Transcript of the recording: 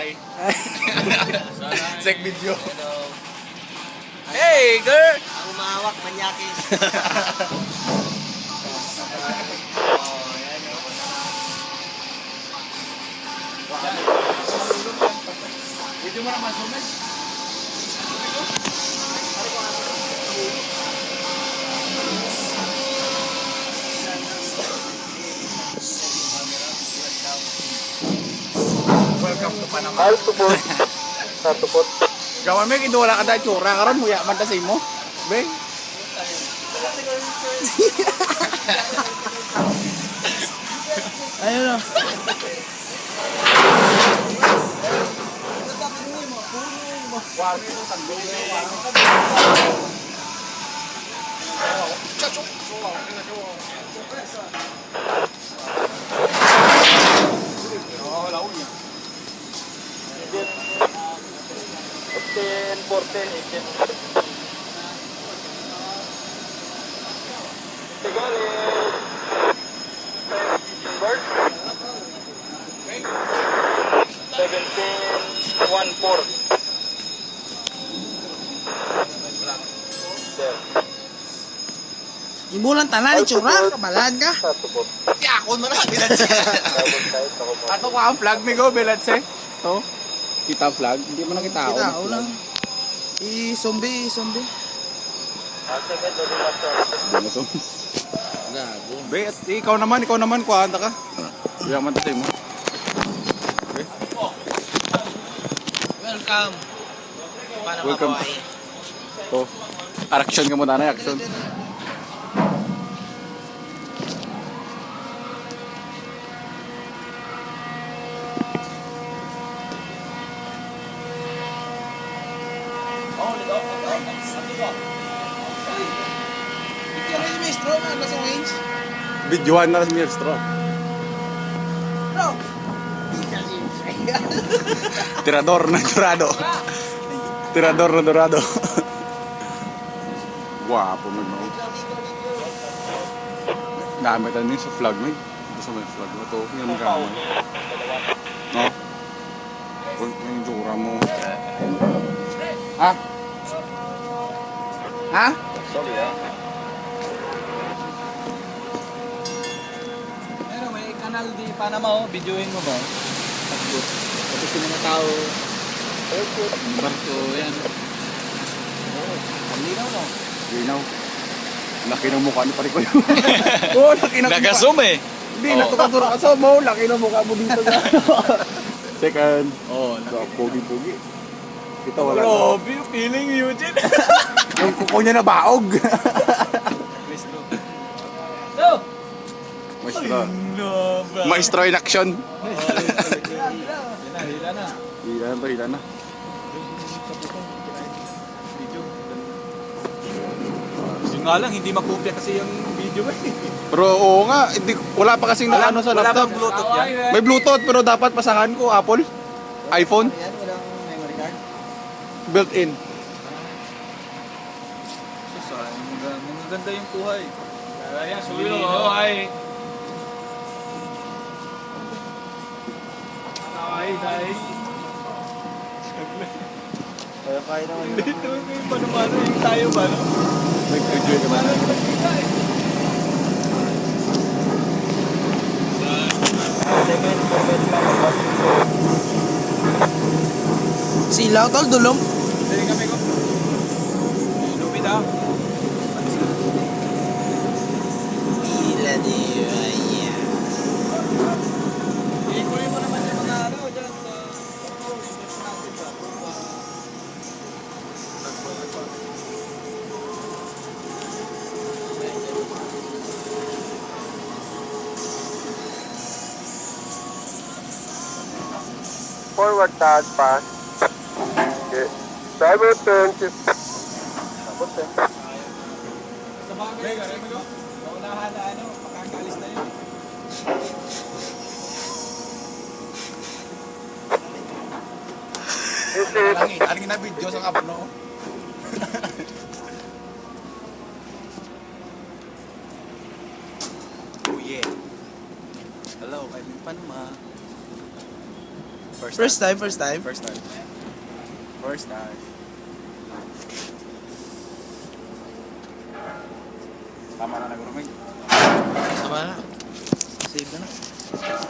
Hi. Check video. Hey, girl! Ang umahawak, manyakis. Video mo naman, Sumet. Welcome to Panama. Ay, tupot. Sa tupot. Gawa may kinuwala ka dahil tsura karon muya man tasay mo. Be. Ayun o. Ibulan tanan ni tsura, kabalan ka. Yakon mo na bilatse. Ato ko ang flag mi go bilatse. To. Kita flag, hindi mo nakita ako. Kita, ulang. Zombie. Gago. Be, ikaw naman kuhanta ka. Yaman tasay mo. Be. Welcome. Paano Welcome. mabuhay? To. Action ka muna na, action. Ito yung maestro, man, nasa wings. Videoan na si Straw. Bro! Tirador na dorado. Tirador na dorado. Guwapo mo no. Gamit ano yun sa flag mo. Ito sa may flag mo. Ito, yung gamit. No? Huwag yung tsura mo. Ha? Ha? Sorry, ah. Pero may kanal di Panama oh. Videoin mo ba? Tapos yung mga tao. Barko, yan. Ang linaw no? Linaw. Laki ng mukha ni pare ko yun. Oo, laki ng mukha. Nag-zoom eh. Hindi, natukatura ka sa mo. Laki ng mukha mo dito sa second. Oo. Pogi-pogi. Ito wala. Grabe, feeling Eugene. Yung kuko niya na baog. So! Maestro. Maestro in action. Hila na. Hila na. Yung nga lang, hindi makopya kasi yung video eh. Pero oo nga, hindi, wala pa kasing na ano sa Wala laptop. bang Bluetooth yan? May Bluetooth pero dapat pasahan ko Apple. iPhone Yan, walang memory card. built-in. Maganda yung buhay. Ayan, suyo. Ay. Ay, guys. Kaya naman yun. Dito yung paano yung tayo ba, no? Nag-enjoy ka ba? Silaw, tol, dulong. Dali kami ko. Lupit ah. Ila di, ayan. Ikunin mo naman yung mga ano dyan sa... Forward tag pass. Okay. Driver turn shift. Tapos eh. Sa bagay, kami ko. Naunahan na ano, makakalis na yun. Aling na video sa kapno. Oh yeah. Hello, kay Panama. First time. First time. Tama na nagurumig. Tama na. Save na na.